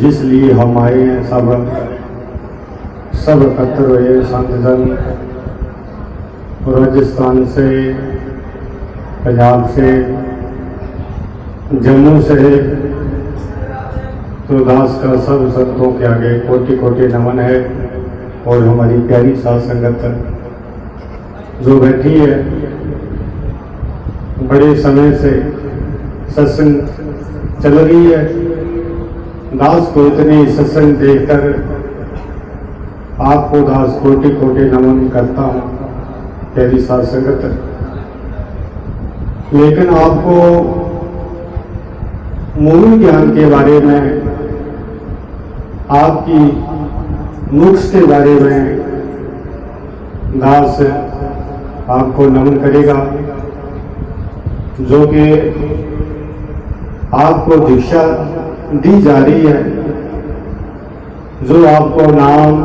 जिस लिए हम आए हैं सब एकत्र हुए संतजन, राजस्थान से, पंजाब से, जम्मू से, तो दास का सब संतों के आगे कोटि कोटि नमन है। और हमारी प्यारी साध संगत जो बैठी है, बड़े समय से सत्संग चल रही है। दास को इतने सत्संग देखकर आपको दास कोटि कोटि नमन करता हूँ, प्यारी साध संगत। लेकिन आपको मूल ज्ञान के बारे में, आपकी मोक्ष के बारे में दास आपको नमन करेगा, जो कि आपको दीक्षा दी जा रही है, जो आपको नाम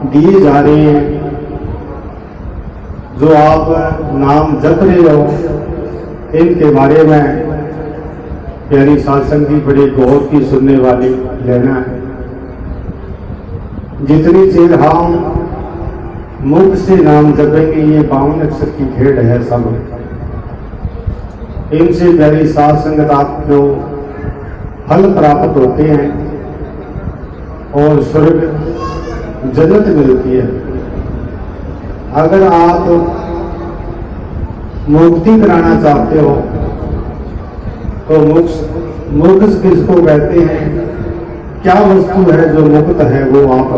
दिए जा रहे हैं, जो आप नाम जप रहे हो, इनके बारे में प्यारी सत्संग की बड़ी गौर की सुनने वाली लेना है। जितनी चीज हम मुख से नाम जपेंगे, ये 52 अक्षर की खेड़ है सब। इनसे प्यारी साध संगत आपको फल प्राप्त होते हैं और स्वर्ग जन्नत मिलती है। अगर आप मुक्ति कराना चाहते हो तो मोक्ष किसको कहते हैं, क्या वस्तु है जो मुक्त है, वो आप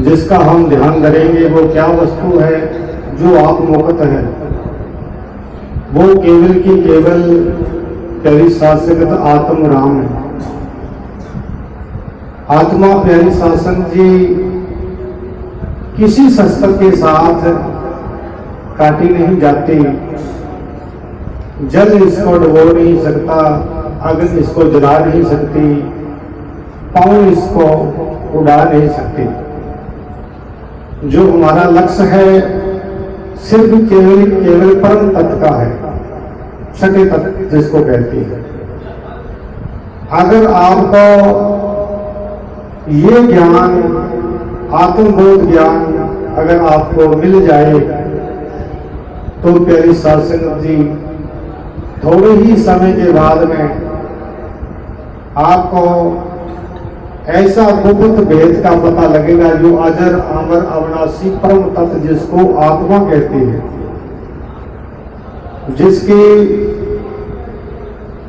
जिसका हम ध्यान करेंगे, वो क्या वस्तु है जो आप मुक्त है। वो केवल की केवल प्यारी साध संगत आत्म राम है। आत्मा प्यारी साध संगत जी किसी शस्त्र के साथ काटी नहीं जाती। जल इसको डुबो नहीं सकता, अग्नि इसको जला नहीं सकती, पांव इसको उड़ा नहीं सकती। जो हमारा लक्ष्य है सिर्फ केवल परम तत्व का है, छठे तत्व जिसको कहती है। अगर आपको ये ज्ञान, आत्मबोध ज्ञान अगर आपको मिल जाए तो प्यारी साध संगत जी थोड़े ही समय के बाद में आपको ऐसा गुप्त भेद का पता लगेगा, जो अजर अमर अविनाशी परम तत्व जिसको आत्मा कहते हैं, जिसकी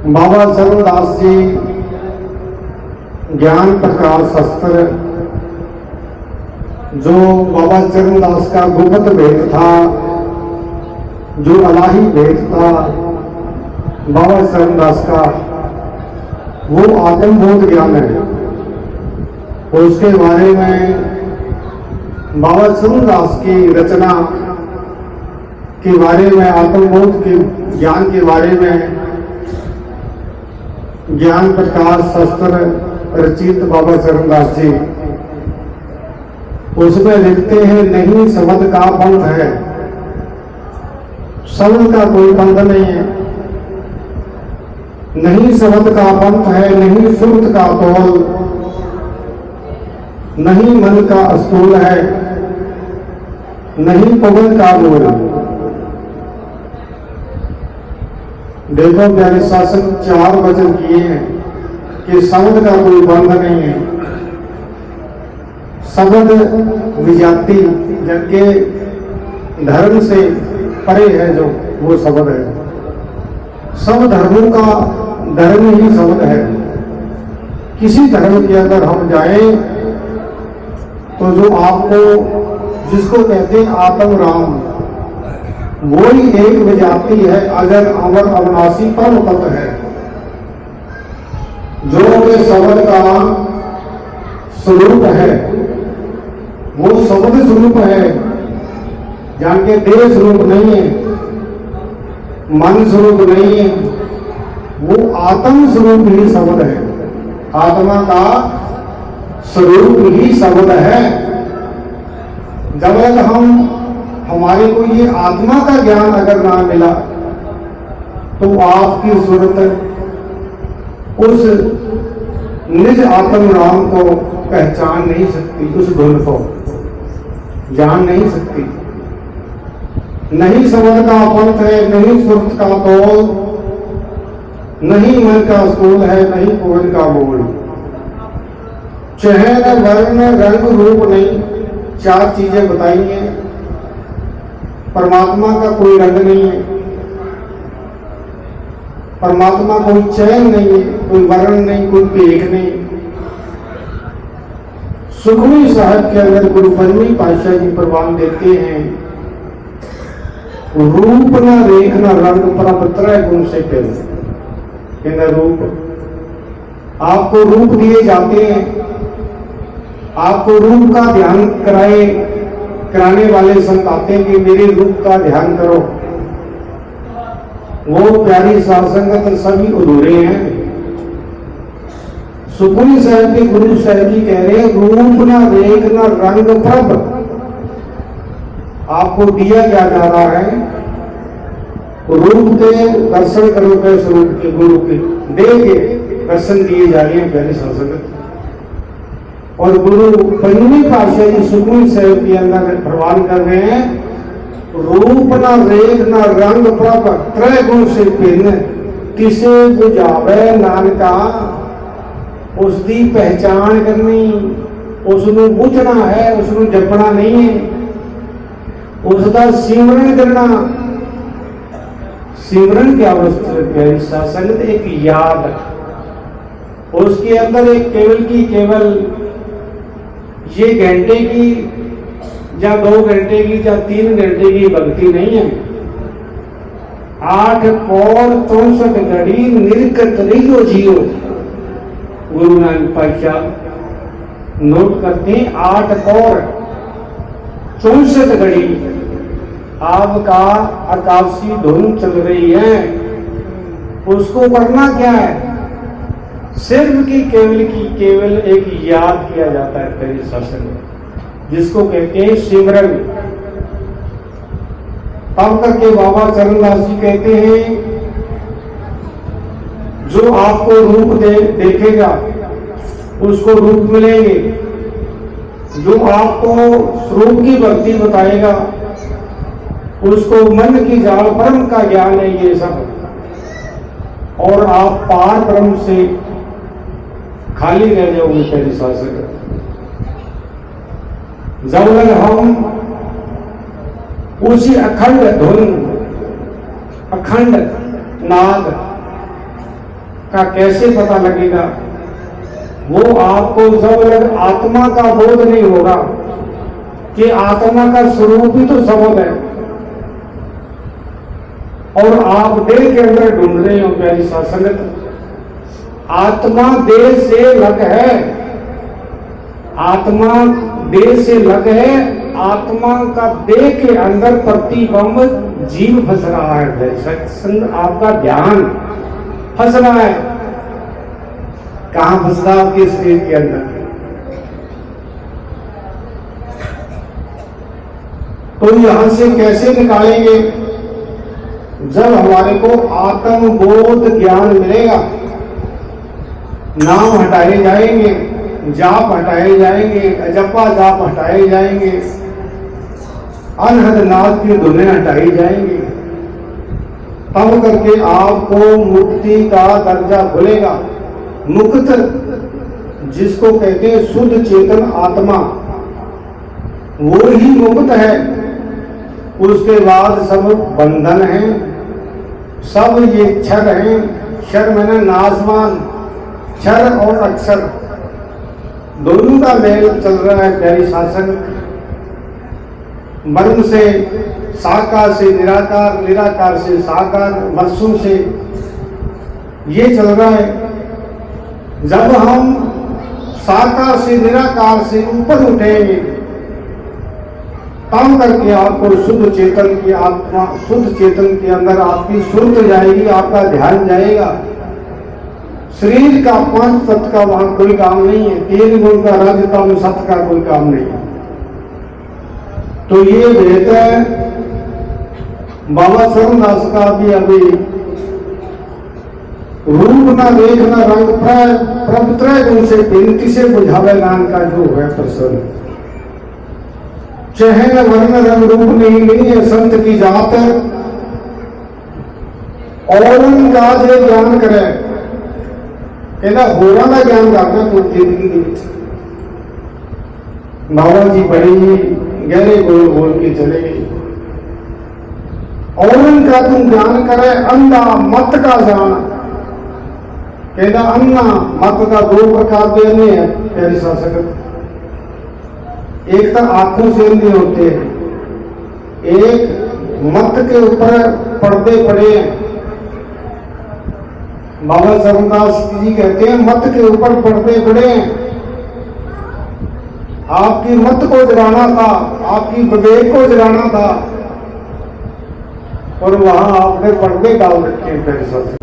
बाबा चरणदास जी ज्ञान प्रकाश शस्त्र, जो बाबा चरणदास का गुप्त भेद था, जो अलाही भेद था बाबा चरणदास का, वो आत्मबोध ज्ञान है। उसके बारे में बाबा चरणदास की रचना के बारे में, आत्मबोध के ज्ञान के बारे में ज्ञान प्रकाश शस्त्र रचित बाबा चरणदास जी उसमें लिखते हैं, नहीं शब्द का पंथ है, शब्द का कोई पंथ नहीं है। नहीं शब्द का पंथ है, नहीं सुरत का तोल, नहीं मन का अस्तूल है, नहीं पवन का बोल। देखो प्यारे शासन 4 वचन किए हैं कि शब्द का कोई बंध नहीं है। शब्द विजाति जबकि धर्म से परे है, जो वो शब्द है। सब धर्मों का धर्म ही शब्द है। किसी धर्म के अगर हम जाएं तो जो आपको, जिसको कहते हैं आत्म राम, वो ही एक विजाति है, अजर अमर अविनाशी परम तत्व है, जो कि शब्द का स्वरूप है। वो शब्द स्वरूप है, जान के देह स्वरूप नहीं है, मन स्वरूप नहीं है, वो आत्म स्वरूप ही शब्द है। आत्मा का स्वरूप ही शब्द है। जब तक हमारे को ये आत्मा का ज्ञान अगर ना मिला तो आपकी सूरत उस निज आत्म राम को पहचान नहीं सकती, उस धुन को जान नहीं सकती। नहीं समझ का पंथ है, नहीं सुरत का तोल, नहीं मन का स्थूल है, नहीं पूर्ण का मूल। चेहरा वर्ण रंग रूप नहीं, चार चीजें बताई हैं। परमात्मा का कोई रंग नहीं है, परमात्मा कोई चयन नहीं है, कोई वर्ण नहीं, कोई पेख नहीं। सुखमनी साहब के अंदर गुरु पंचमी पातशाह जी प्रमाण देते हैं, रूप न रेख न रंग पर त्रय गुण से कहना। रूप आपको रूप दिए जाते हैं, आपको रूप का ध्यान कराने वाले संत आते हैं कि मेरे रूप का ध्यान करो। वो प्यारी साध संगत सभी अधूरे हैं। सुखमनी साहब के गुरु साहब जी कह रहे हैं, रूप न रेख न रंग प्रभ आपको दिया क्या जा रहा है? रूप के दर्शन करो, के स्वरूप के गुरु के देह के दर्शन दिए जा रहे हैं प्यारी साध संगत। और गुरु पंचमी पातशाह जी सुखमनी साहब के अंदर प्रवान कर रहे हैं, रूप न रेख न रंग प्रभ त्रय गुण से भिन्न किसे बुझावे नानका। उसकी पहचान करनी, उसनू बुझना है, उसनू जपना नहीं है, उसका सिमरन करना। सिमरन क्या वस्तु है प्यारी साध संगत? एक याद, उसके अंदर एक केवल की केवल ये घंटे की या 2 घंटे की या 3 घंटे की भक्ति नहीं है। 8 पौर 64 घड़ी निर्कत रहियो जियो। गुरु नानक पातशाह नोट करते हैं, 8 पौर 64 घड़ी आपका आकाशी धुन चल रही है। उसको करना क्या है? सिर्फ की केवल एक याद किया जाता है तेरे शासन में, जिसको कहते हैं सिमरन। तब करके बाबा चरणदास जी कहते हैं, जो आपको रूप देखेगा उसको रूप मिलेंगे, जो आपको स्वरूप की भक्ति बताएगा उसको मन की जाल परम का ज्ञान है ये सब। और आप पार ब्रह्म से खाली रह जाओगे तेरी शासन। जब तक हम उसी अखंड धुन अखंड नाद का कैसे पता लगेगा? वो आपको जब तक आत्मा का बोध नहीं होगा कि आत्मा का स्वरूप ही तो शब्द है, और आप देह के अंदर ढूंढ रहे हो प्यारी साध संगत। आत्मा देह से अलग है, आत्मा देह से अलग है। आत्मा का देह के अंदर प्रतिबिंब जीव फंस रहा है। सत्संग आपका ध्यान फंस रहा है। कहां फंस रहा है? आपके शरीर के अंदर। तो यहां से कैसे निकालेंगे? जब हमारे को आत्मबोध ज्ञान मिलेगा, नाम हटाए जाएंगे, जाप हटाए जाएंगे, अजपा जाप हटाए जाएंगे, अनहद नाद की धुनें हटाई जाएंगी, तब करके आपको मुक्ति का दर्जा खुलेगा। मुक्त जिसको कहते हैं शुद्ध चेतन आत्मा, वो ही मुक्त है। उसके बाद सब बंधन है, सब ये क्षर हैं। क्षर मैंने नासमान, क्षर और अक्षर दोनों का मेल चल रहा है प्यारी शासन। ब्रह्म से साकार से निराकार, निराकार से साकार, वर्षों से ये चल रहा है। जब हम साकार से निराकार से ऊपर उठेंगे, तब करके आपको शुद्ध चेतन की आत्मा, शुद्ध चेतन के अंदर आपकी सुरत जाएगी, आपका ध्यान जाएगा। शरीर का 5 तत्व का वहां कोई काम नहीं है। 3 गुण का रजतम में सत्य का कोई काम नहीं है। तो ये भेद है। बाबा चरणदास का भी अभी रूप न देख न रंग प्रभ त्रय गुण से बेनती से बुझावे नान का जो है प्रसन्न। चहन वर्ण रंग रूप नहीं है संत की जात, और उनका जो ज्ञान करे कहना होरा का ज्ञान करना तो जिंदगी के बाबा जी बड़ी गहरे बोल बोल के चले गए। और उनका तुम ज्ञान करे अंधा मत का जान, कहना अन्ना मत का दो प्रकार के अन्य है प्यारी शासक। एक तो आंखों से अंधे होते हैं, एक मत के ऊपर पर्दे पड़े हैं। बाबा चरणदास जी कहते हैं मत के ऊपर पर्दे पड़े हैं। आपकी मत को जगाना था, आपकी विवेक को जगाना था, और वहां आपने पर्दे डाल रखे हैं प्यारे शासक।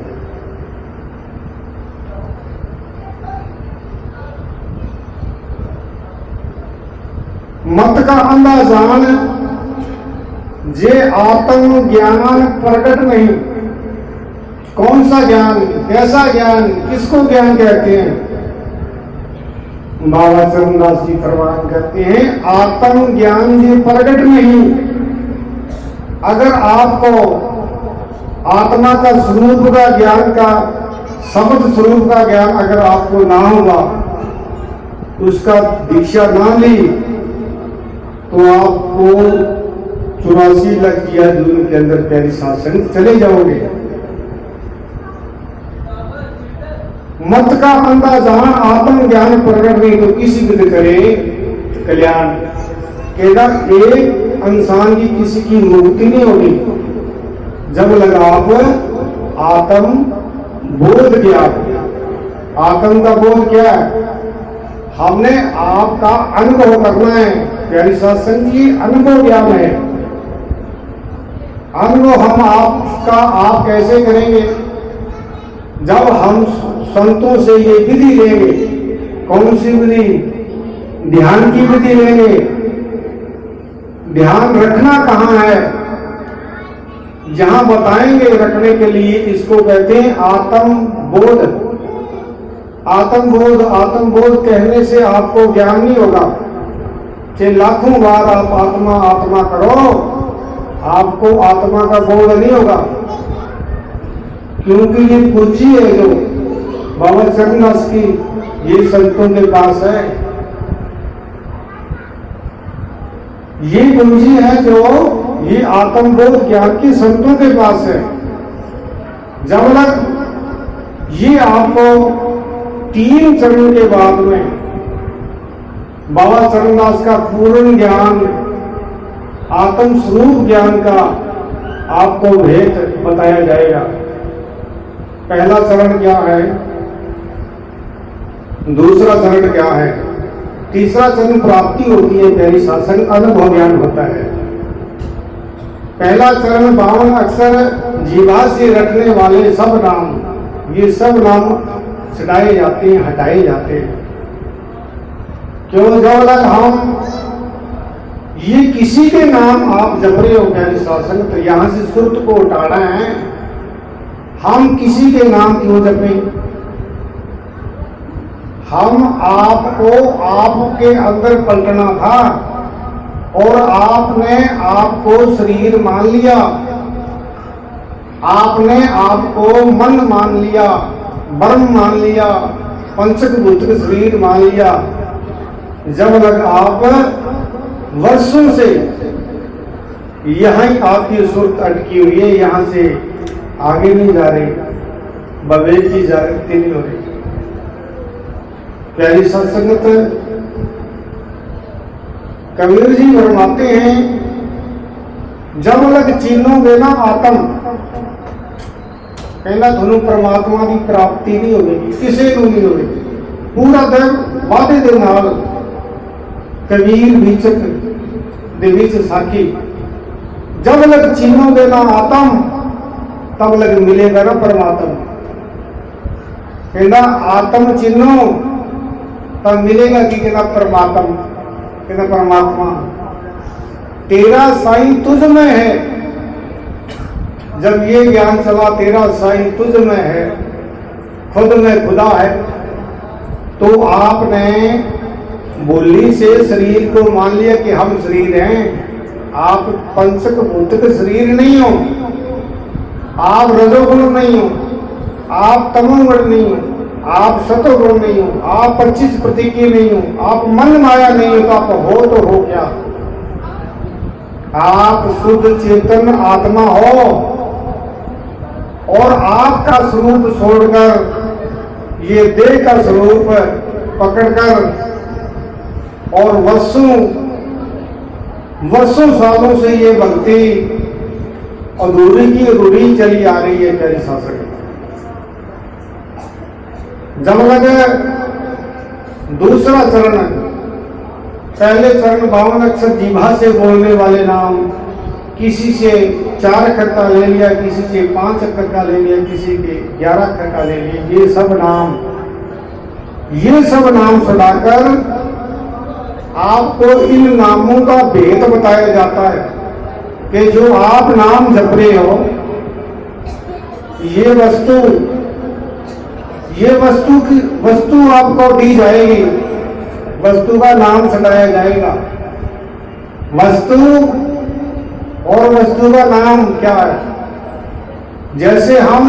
मत का अंधा जान जे आत्म ज्ञान प्रकट नहीं। कौन सा ज्ञान, कैसा ज्ञान, किसको ज्ञान कहते हैं? बाबा चरणदास जी प्रमाण करते हैं आत्म ज्ञान जे प्रकट नहीं। अगर आपको आत्मा का स्वरूप का ज्ञान का शब्द स्वरूप का ज्ञान अगर आपको ना होगा, उसका दीक्षा ना ली, तो आपको 84 लाख किया जून के अंदर प्यारी शासन चले जाओगे। मत का अंधा जहां आत्म ज्ञान प्रकट नहीं तो किसी विध करे कल्याण। कहता एक इंसान की किसी की मुक्ति नहीं होगी जब लग आप आत्म बोध ज्ञान। आत्म का बोध क्या है? हमने आपका अनुभव करना है प्यारी शासन जी, अनुभव ज्ञान है। अनुभव हम आपका आप कैसे करेंगे? जब हम संतों से ये विधि लेंगे। कौन सी विधि? ध्यान की विधि लेंगे। ध्यान रखना कहां है? जहां बताएंगे रखने के लिए, इसको कहते हैं आत्म बोध। आत्म बोध कहने से आपको ज्ञान नहीं होगा। चाहे लाखों बार आप आत्मा आत्मा करो, आपको आत्मा का बोध नहीं होगा, क्योंकि ये पूंजी है जो बाबा चरणदास की, ये संतों के पास है। ये पूंजी है जो ये आत्मबोध ज्ञान की संतों के पास है। जब तक ये आपको 3 चरण के बाद में बाबा चरणदास का पूर्ण ज्ञान, आत्म स्वरूप ज्ञान का आपको भेद बताया जाएगा। पहला चरण क्या है, दूसरा चरण क्या है, तीसरा चरण प्राप्ति होती है प्यारी शासन, अनुभव ज्ञान होता है। पहला चरण 52 अक्षर जीवा से रखने वाले सब नाम, ये सब नाम छुड़ाए जाते हैं, हटाए जाते हैं। क्यों? जब तक हम ये किसी के नाम आप जप रहे हो प्यारी शासन, तो यहां से सुरत को उठाना है। हम किसी के नाम क्यों जपें? हम आपको आपके अंदर पलटना था, और आपने आपको शरीर मान लिया, आपने आपको मन मान लिया, ब्रह्म मान लिया, पंचभूत शरीर मान लिया। जब तक आप वर्षों से यहीं आपकी सुरत अटकी हुई है, यहां से आगे नहीं जा रही, विवेक की जागृति नहीं हो रही। प्यारी सत्संगत, कबीर जी फरमाते हैं जब लग चीनोगे ना आत्म, कहना धनु परमात्मा की प्राप्ति नहीं होगी, किसी को नहीं होगी। पूरा दिन वादे दे नाल कबीर बीचक दे विच साखी, जब लग चीनोगे ना आत्म तब लग मिलेगा ना परमात्मा। कहना आत्म चिन्हो तब मिलेगा कि कहना परमात्मा, कहना परमात्मा तेरा साईं तुझ में है। जब ये ज्ञान चला तेरा साईं तुझ में है, खुद में खुदा है। तो आपने बोली से शरीर को मान लिया कि हम शरीर हैं। आप पंचक भौतिक शरीर नहीं हो, आप रजोगुण नहीं हो, आप तमोगुण नहीं हो, आप सतोगुण नहीं हो, आप 25 प्रतीकी नहीं हो, आप मन माया नहीं हो, तो आप हो तो हो क्या? आप शुद्ध चेतन आत्मा हो और आपका स्वरूप छोड़कर ये देह का स्वरूप पकड़कर और वर्षों सालों से ये भक्ति अधूरी की रूढ़ी चली आ रही है प्यारी शासक। जब लगे दूसरा चरण, पहले चरण 52 अक्षर जीभा से बोलने वाले नाम, किसी से 4 अक्षर का ले लिया, किसी से 5 अक्षर का ले लिया, किसी के 11 अक्षर का ले लिया, ये सब नाम सुनाकर आपको इन नामों का भेद बताया जाता है कि जो आप नाम जप रहे हो, ये वस्तु आपको दी जाएगी, वस्तु का नाम सटाया जाएगा। वस्तु और वस्तु का नाम क्या है? जैसे हम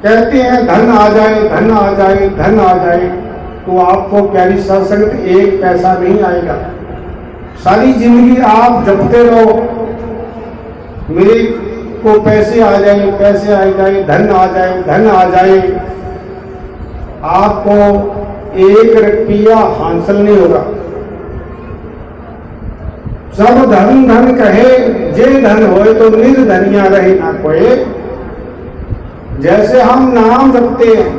कहते हैं धन आ जाए, धन आ जाए, धन आ जाए, तो आपको प्यारी सत्संग एक पैसा नहीं आएगा। सारी जिंदगी आप जपते रहो, मेरे को पैसे आ जाए, पैसे आ जाए, धन आ जाए, धन आ जाए, आपको 1 रुपया हासिल नहीं होगा। सब धन धन कहे, जे धन होए तो निर्धनिया रहे ना कोई। जैसे हम नाम जपते हैं,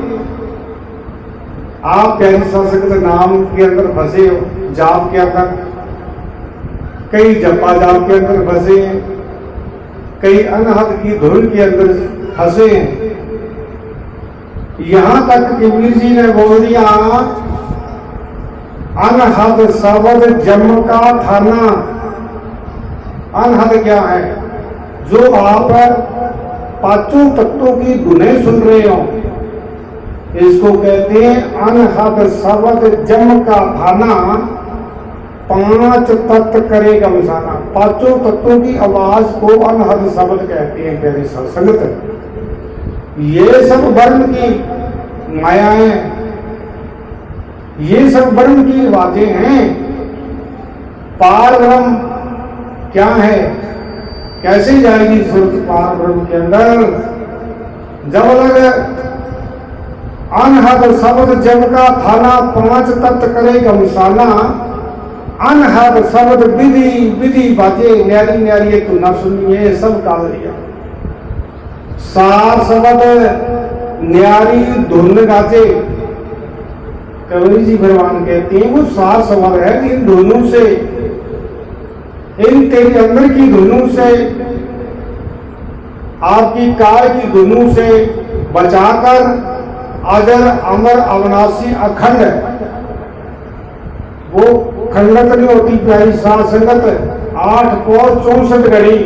आप प्यारी संस्कृत नाम के अंदर फंसे हो, जाप के अंदर, कई जपा जाप के अंदर फंसे हैं, कई अनहद की धुन के अंदर फंसे हैं। यहां तक कि वीर जी ने बोल दिया, अनहद शब्द जम का थाना। अनहद क्या है? जो आप 5 तत्वों की धुनें सुन रहे हो, इसको कहते हैं अनहद शब्द जम का थाना। 5 तत्व करेगा मसाना। 5 तत्वों की आवाज को अनहद शब्द कहते हैं प्यारी संगत। ये सब वर्ण की मायाएं, ये सब वर्ण की आवाजें हैं। पार ब्रह्म क्या है? कैसे जाएगी सुरत पार ब्रह्म के अंदर? जब लग अनहद शब्द जब का थाना, 5 तत्व करेगा मसाना। अनहद शब्द विधि विधि बाजे, न्यारी न्यारी तू न सुनिए सब कावरिया। सार शब्द न्यारी धुन गाजे। कबीर जी भगवान कहते हैं वो सार शब्द है, इन धुनों से, इन तेरे अंदर की धुनों से, आपकी कार की धुनों से बचाकर अजर अमर अविनाशी अखंड, वो खंडत नहीं होती प्यारी साध संगत। 8 पौर 64 घड़ी,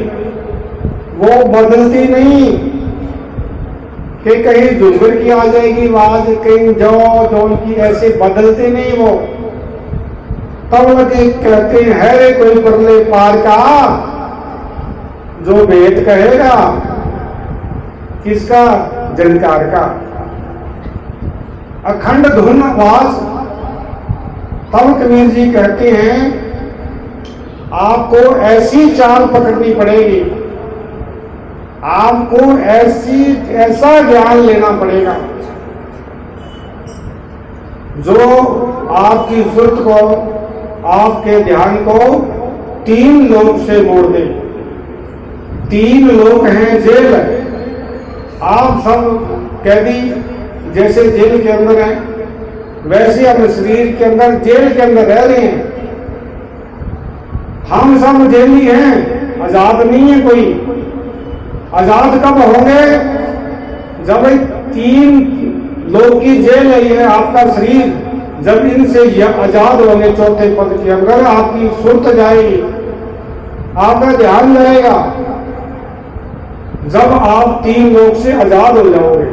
वो बदलती नहीं कि कहीं झुंझुर की आ जाएगी आवाज, कहीं जौ की, ऐसे बदलते नहीं वो। तब लगे कहते हैं है रे कोई परले पार का, जो वेद कहेगा किसका? जनकार का। अखंड धुन आवाज। तब कबीर जी कहते हैं आपको ऐसी चाल पकड़नी पड़ेगी, आपको ऐसा ज्ञान लेना पड़ेगा जो आपकी सुरत को, आपके ध्यान को 3 लोक से मोड़ दे। 3 लोक हैं जेल। आप सब कैदी जैसे जेल के अंदर हैं, वैसे हम शरीर के अंदर जेल के अंदर रह रहे हैं। हम सब जेली हैं, आजाद नहीं है कोई। आजाद कब होंगे? जब 3 लोग की जेल है ये आपका शरीर, जब इनसे आजाद होंगे 4थे पद के अंदर, आपकी सुरत जाएगी, आपका ध्यान जाएगा। जब आप 3 लोग से आजाद हो जाओगे,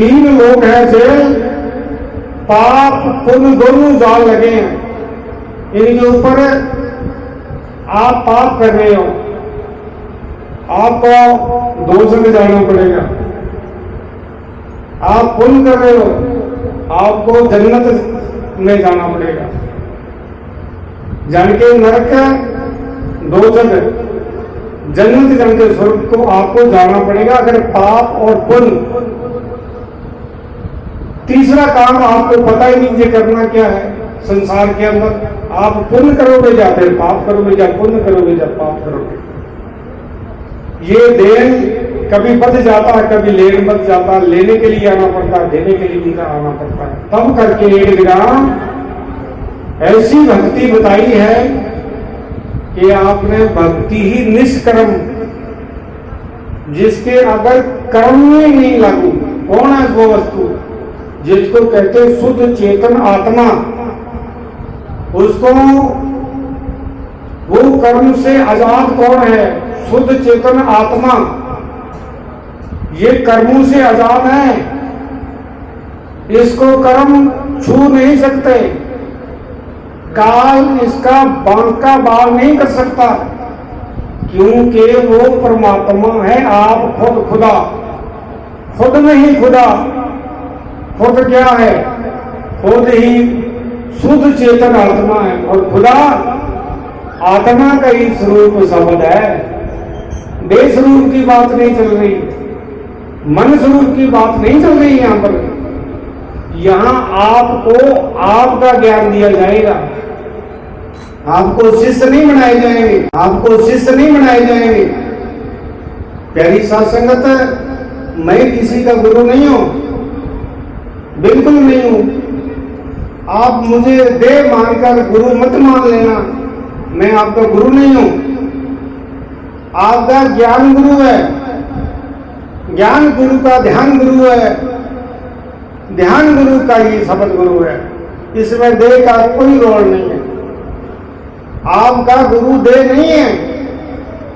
3 लोग हैं जेल, पाप पुण्य दोनों जाल लगे हैं, इनके ऊपर आप पाप कर रहे हो, आपको दोजख जाना पड़ेगा। आप पुण्य कर रहे हो, आपको जन्नत में जाना पड़ेगा। जान के नरक, दोजख, जन्नत जान के स्वर्ग को आपको जाना पड़ेगा अगर पाप और पुण्य। तीसरा काम आपको पता ही नहीं ये करना क्या है संसार के अंदर। आप पुण्य करोगे या फिर पाप करोगे, या पुण्य करोगे या पाप करोगे। ये देन कभी बच जाता है, कभी लेन बच जाता है। लेने के लिए आना पड़ता है, देने के लिए भी आना पड़ता है। तब करके एक जगह ऐसी भक्ति बताई है कि आपने भक्ति ही निष्कर्म, जिसके अगर कर्म में नहीं लागू। कौन है वो वस्तु जिसको कहते शुद्ध चेतन आत्मा? उसको वो कर्म से आजाद कौन है? शुद्ध चेतन आत्मा। ये कर्मों से आजाद है, इसको कर्म छू नहीं सकते, काल इसका बांका बाल नहीं कर सकता, क्योंकि वो परमात्मा है। आप खुद खुदा, खुद नहीं खुदा। खुद क्या है? खुद ही शुद्ध चेतन आत्मा है, और खुदा आत्मा का ही स्वरूप शब्द है। देह स्वरूप की बात नहीं चल रही, मन स्वरूप की बात नहीं चल रही। यहां पर, यहां आपको आपका ज्ञान दिया जाएगा। आपको शिष्य नहीं बनाए जाएंगे, आपको शिष्य नहीं बनाए जाएंगे। प्यारी साध संगत, मैं किसी का गुरु नहीं हूं, बिल्कुल नहीं हूं। आप मुझे देह मानकर गुरु मत मान लेना, मैं आपका गुरु नहीं हूं। आपका ज्ञान गुरु है, ज्ञान गुरु का ध्यान गुरु है, ध्यान गुरु का ये शब्द गुरु है। इसमें देह का कोई रोल नहीं है। आपका गुरु देह नहीं है,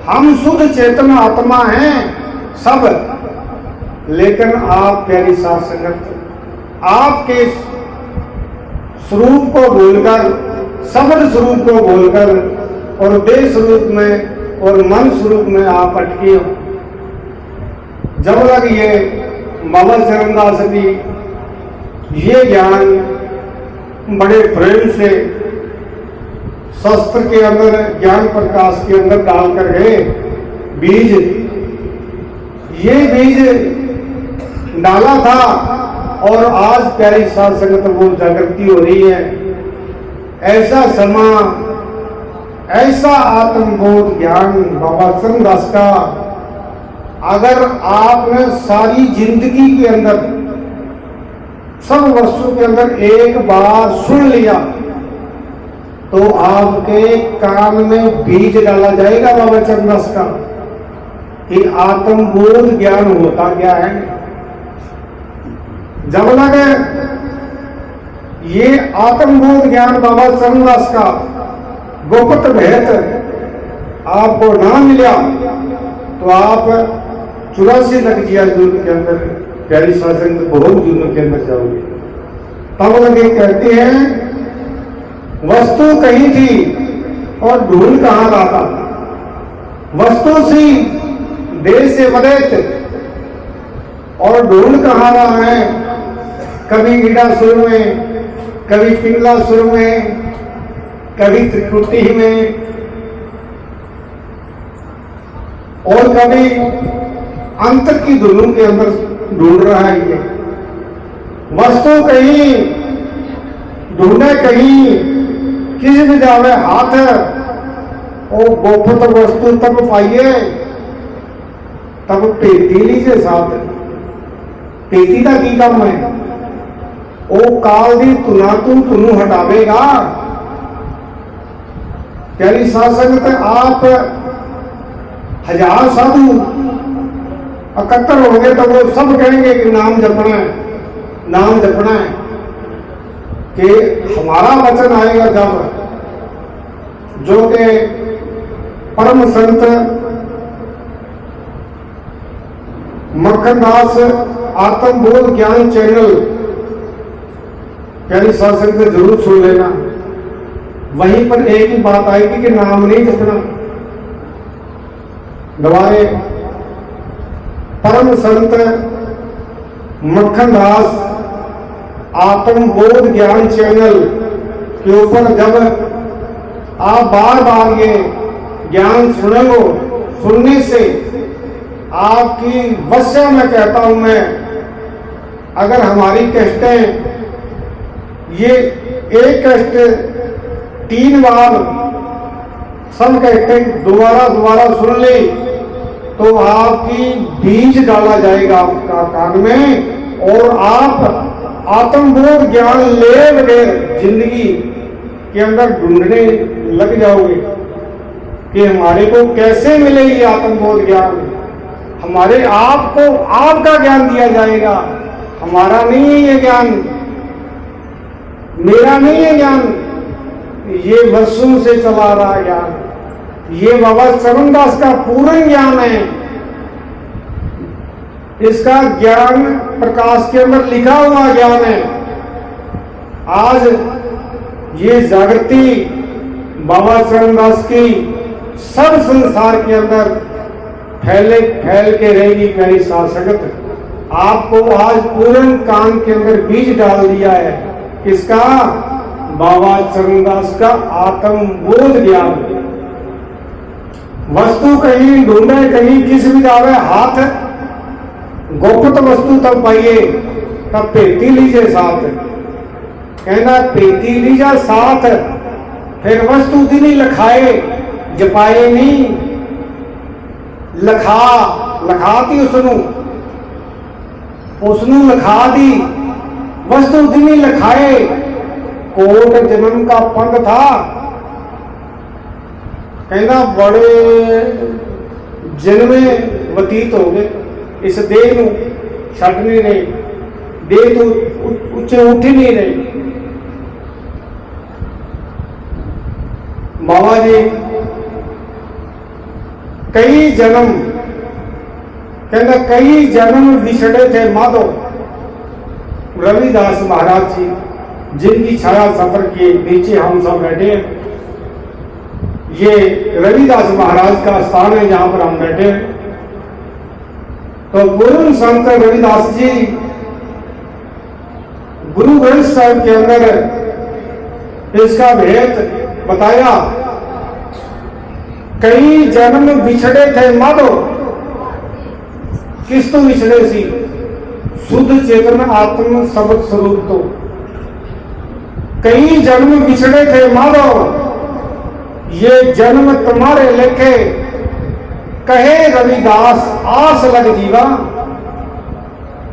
हम शुद्ध चेतन आत्मा हैं सब। लेकिन आप प्यारी साध संगत, आपके स्वरूप को भूलकर, शब्द स्वरूप को भूलकर, और देह स्वरूप में और मन स्वरूप में आप अटके हो। जब तक ये बाबा चरणदास जी ये ज्ञान बड़े प्रेम से शास्त्र के अंदर, ज्ञान प्रकाश के अंदर डालकर गए बीज, ये बीज डाला था, और आज प्यारी साध संगत वो जागृति हो रही है। ऐसा समा, ऐसा आत्मबोध ज्ञान बाबा चरणदास का अगर आपने सारी जिंदगी के अंदर, सब वर्षों के अंदर एक बार सुन लिया, तो आपके कान में बीज डाला जाएगा बाबा चरणदास का कि आत्मबोध ज्ञान होता क्या है। जब तक ये आत्मबोध ज्ञान बाबा चरणदास का गुप्त भेद आपको ना मिला, तो आप 84 लाख जिया जुल्म के अंदर, प्यारी शासन बहुत जुल्म के अंदर जाओगे। तब लगे कहते हैं वस्तु कहीं थी और ढूंढ कहां रहा था। वस्तु सी देह से वदेत, और ढूंढ कहां रहा है? कभी ईड़ा सुर में, कभी पिंगला सुर में, कभी त्रिकुटी में, और कभी अंतर की धुनों के अंदर ढूंढ रहा है। ये वस्तु कहीं ढूंढे, कहीं किसी भी जावे हाथ, और गोपत वस्तु तब पाइए, तब पेती लीजिए साथ। पेती का की काम है? ओ काल दी तुना तुनू हटावेगा। प्यारी साध संगत, आप 1000 साधु इकट्ठा होंगे तो वो सब कहेंगे कि नाम जपना है, नाम जपना है। कि हमारा वचन आएगा जब, जो कि परम संत मक्खन दास आत्मबोध ज्ञान चैनल प्यारी शासन से जरूर सुन लेना। वहीं पर एक ही बात आएगी कि नाम नहीं जपना। दोबारे परम संत मक्खन दास आत्मबोध ज्ञान चैनल के ऊपर जब आप बार बार ये ज्ञान सुनेंगे, सुनने से आपकी वश्य में कहता हूं मैं, अगर हमारी कष्टें ये एक कष्ट 3 बार सब कष्टें दोबारा सुन ले तो आपकी बीज डाला जाएगा आपका कान में, और आप आत्मबोध ज्ञान ले बगैर जिंदगी के अंदर ढूंढने लग जाओगे कि हमारे को कैसे मिले ये आत्मबोध ज्ञान। हमारे आप को आपका ज्ञान दिया जाएगा, हमारा नहीं है ये ज्ञान, मेरा नहीं है ज्ञान, ये वर्षों से चला रहा ज्ञान, ये बाबा चरणदास का पूर्ण ज्ञान है। इसका ज्ञान प्रकाश के अंदर लिखा हुआ ज्ञान है। आज ये जागृति बाबा चरणदास की सब संसार के अंदर फैल के रहेगी। प्यारी साध संगत, आपको आज पूर्ण कान के अंदर बीज डाल दिया है। किसका? बाबा चरणदास का आत्मबोध ज्ञान। वस्तु कहीं ढूंढे, कहीं किस भी जावे, हाथ गोपत वस्तु तब पाइए तब पेटी लीजिए साथ। कहना पेटी लीजा साथ, फिर वस्तु दिनी लखाए जपाए नहीं। लखाती उसनु लखा दी, वस्तु दिनी लखाए। कोट जन्म का पंथ था, कहना बड़े जन्मे व्यतीत हो गए, इस देह को छड़ नहीं रहे, देह तो उच्चे उठ ही नहीं रहे। बाबा जी कई जन्म, कहना कई जन्म विछड़े थे माधव। रविदास महाराज जी जिनकी छाया सफर के नीचे हम सब बैठे हैं, ये रविदास महाराज का स्थान है जहां पर हम बैठे हैं। तो पूर्ण संत रविदास जी गुरु ग्रंथ साहिब के अंदर इसका भेद बताया। कई जन्म बिछड़े थे माधो, किस तो बिछड़े सी? शुद्ध चेतन आत्म शब्द स्वरूप तो। कई जन्म बिछड़े थे माधो, ये जन्म तुम्हारे लेखे, कहे रविदास आस लग जीवा।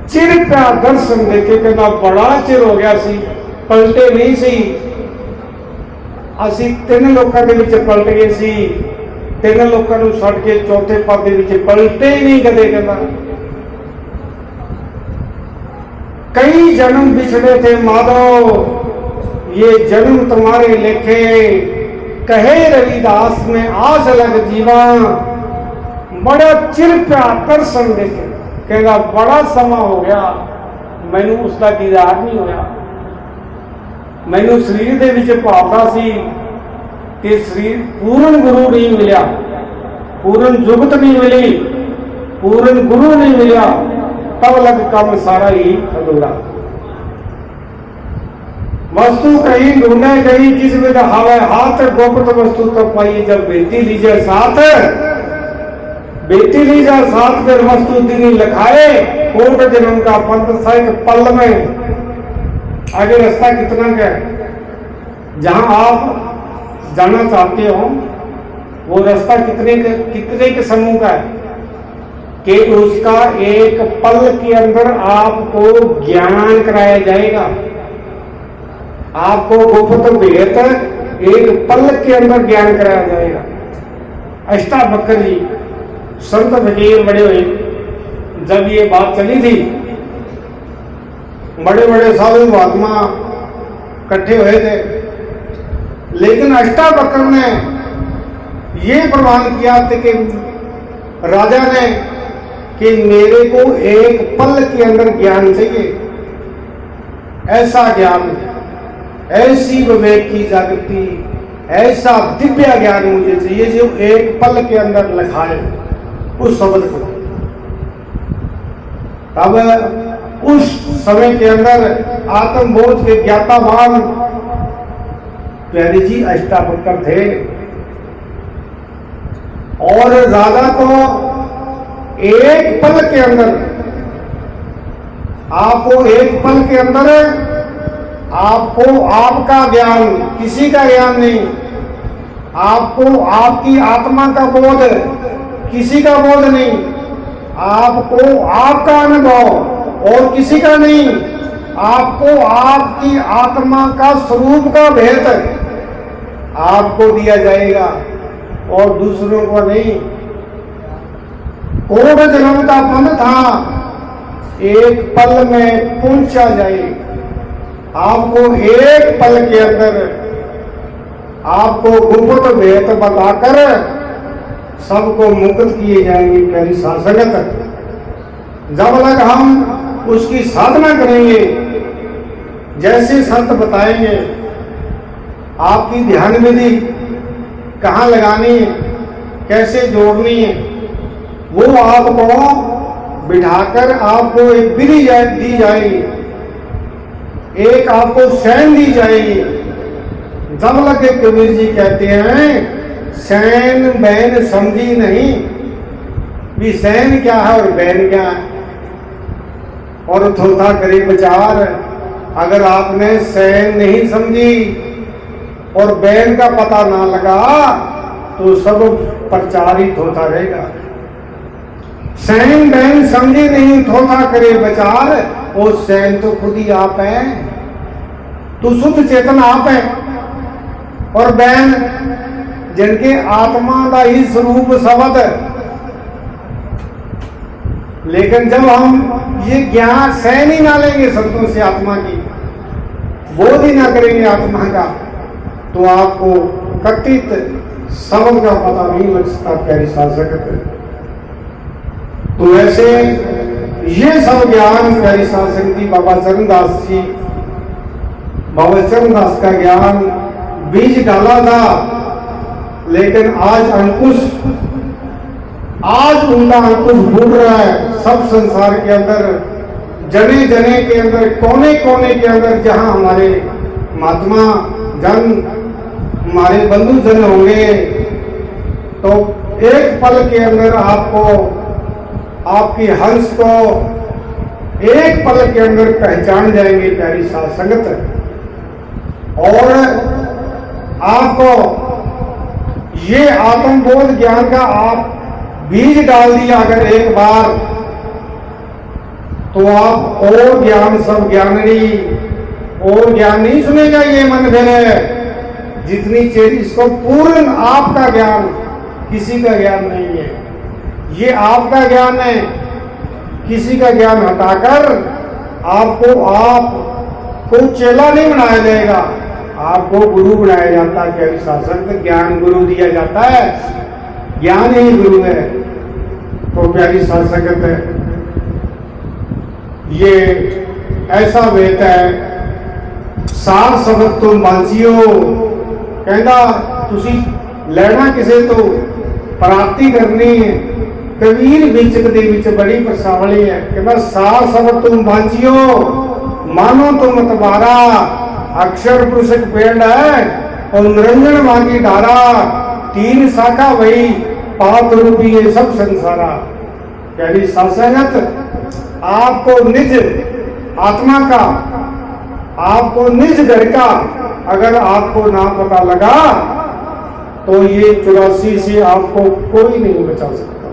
चिर प्या दर्शन देखे, कहना बड़ा चिर हो गया सी, पलटे नहीं सी। असी 3 लोगों के विच पलट गए सी, 3 लोगों को छड़ के चौथे पद के पलटे ही नहीं कदे। कहना कई जन्म बिछड़े थे माधव, ये जन्म तुम्हारे लेखे, कहे रविदास में आस लग जीवा। बड़ा चिर प्या दर्शन देखे, कहना बड़ा समा हो गया मैनू उसका दीदार नहीं होया। मैनू शरीर दे विच भावना सी कि शरीर पूर्ण गुरु नहीं मिलिया, पूर्ण जुगत नहीं मिली, पूर्ण गुरु नहीं मिलिया, तब लग काम सारा ही अधूरा। वस्तु कहीं ढूंढे, कहीं किस में हवा हाथ गोपत वस्तु तब पाइए जब बेटी लीजिए साथ। बेटी लीजा साथ, फिर वस्तु दिनी लखाए। कोट जन्म का पंथ साइक पल में। आगे रास्ता कितना क्या, जहां आप जाना चाहते हो वो रास्ता कितने के समूह का है कि उसका एक पल के अंदर आपको ज्ञान कराया जाएगा। आपको गुप्त भेद एक पल के अंदर ज्ञान कराया जाएगा। अष्टावक्र जी संत फकीर बड़े हुए, जब ये बात चली थी, बड़े बड़े साधु महात्मा इकट्ठे हुए थे, लेकिन अष्टावक्र ने ये प्रमाण किया था कि राजा ने कि मेरे को एक पल के अंदर ज्ञान चाहिए, ऐसा ज्ञान, ऐसी विवेक की जागृति, ऐसा दिव्य ज्ञान मुझे चाहिए जो एक पल के अंदर लखाए उस शब्द को। तब उस समय के अंदर आत्मबोध के ज्ञातावान प्यारे जी अष्टावक्र थे, और राजा को एक पल के अंदर, आपको एक पल के अंदर आपको आपका ज्ञान, किसी का ज्ञान नहीं, आपको आपकी आत्मा का बोध, किसी का बोध नहीं, आपको आपका अनुभव और किसी का नहीं, आपको आपकी आत्मा का स्वरूप का भेद आपको दिया जाएगा और दूसरों को नहीं। कोट जन्म का पंथ था, एक पल में पहुंचा जाए। आपको एक पल के अंदर आपको गुप्त भेद बताकर सबको मुक्त किए जाएंगे प्यारी शासकत। जब तक हम उसकी साधना करेंगे, जैसे संत बताएंगे आपकी ध्यान विधि कहाँ लगानी है, कैसे जोड़नी है, वो आपको बिठाकर आपको एक विधि दी जाएगी, एक आपको शैन दी जाएगी। जब लगे कबीर जी कहते हैं शैन बैन समझी नहीं, भी शैन क्या है और बैन क्या है, और थोथा करे विचार। अगर आपने शैन नहीं समझी और बैन का पता ना लगा तो सब प्रचारित होता रहेगा। शैन बैन समझे नहीं, थोथा करे विचार, वो शैन तो खुद ही आप है, तो शुद्ध चेतन आप है, और बैन जिनके आत्मा का ही स्वरूप शब्द। लेकिन जब हम ये ज्ञान शैन ही ना लेंगे संतों से आत्मा की, बोध ही ना करेंगे आत्मा का, तो आपको कथित शब्द का पता नहीं लग सकता प्यारी शासकत। तो ऐसे ये सब ज्ञान प्यारी शासक जी बाबा चरणदास जी, बाबा चरणदास का ज्ञान बीज डाला था, लेकिन आज अंकुश, आज उनका अंकुश फूट रहा है सब संसार के अंदर, जने जने के अंदर, कोने कोने के अंदर, जहां हमारे महात्मा जन, हमारे बंधु जन होंगे, तो एक पल के अंदर आपको, आपकी हंस को एक पल के अंदर पहचान जाएंगे प्यारी साध संगत। और आपको ये आत्मबोध ज्ञान का आप बीज डाल दिया अगर एक बार, तो आप और ज्ञान सब ज्ञानी, और ज्ञान नहीं सुनेगा ये मन फिर जितनी चीज, इसको पूर्ण आपका ज्ञान, किसी का ज्ञान नहीं है, ये आपका ज्ञान है। किसी का ज्ञान हटाकर आपको चेला नहीं बनाया जाएगा, आपको गुरु बनाया जाता है। क्या शासक ज्ञान गुरु दिया जाता है, ज्ञान ही गुरु है। तो प्यारी शासकत है, ये ऐसा वेद है, सार शब्द तुम बांचियो, कहता तुसी लेना किसे तो प्राप्ति करनी है। कबीर विचक दे विच बड़ी प्रसावली है, कहता सार शब्द तुम बांचियो, मानो तुम तुम्हारा अक्षर पुरुषक पेड़ है और निरंजन मांगी धारा, तीन शाखा वही पाप रूपी ये सब संसारा। कह शासकत आपको निज आत्मा का, आपको निज घर का अगर आपको ना पता लगा तो ये 84 से आपको कोई नहीं बचा सकता।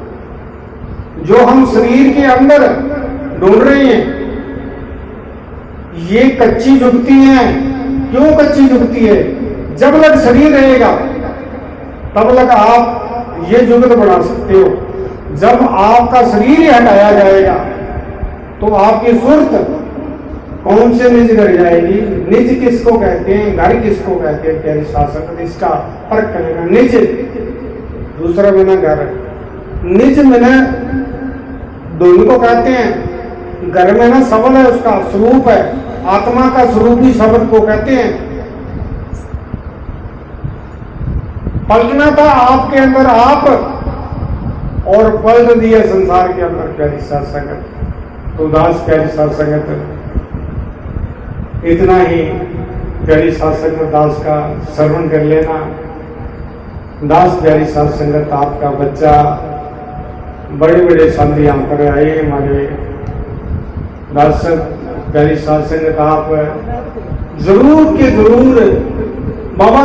जो हम शरीर के अंदर ढूंढ रहे हैं ये कच्ची जुगती है। क्यों कच्ची जुगती है? जब लग शरीर रहेगा तब लग आप ये जुगत बना सकते हो। जब आपका शरीर ही हटाया जाएगा तो आपकी सुरत कौन से निज घर जाएगी? निज किसको कहते हैं, घर किसको कहते हैं? प्यारे शासक इसका फर्क करेगा। निज दूसरा बिना घर, निज मैंने धुन को कहते हैं, घर में ना सबल है, उसका स्वरूप है, आत्मा का स्वरूप ही शब्द को कहते हैं। पलटना था आपके अंदर आप, और पलट दिया संसार के अंदर प्यारी साथ संगत। तो दास प्यारी साथ संगत, इतना ही प्यारी साथ संगत दास का श्रवण कर लेना। दास प्यारी साथ संगत, आपका बच्चा, बड़े बड़े संत यहाँ पर आए हमारे दास प्यारी साथ संगत, आप जरूर के जरूर बाबा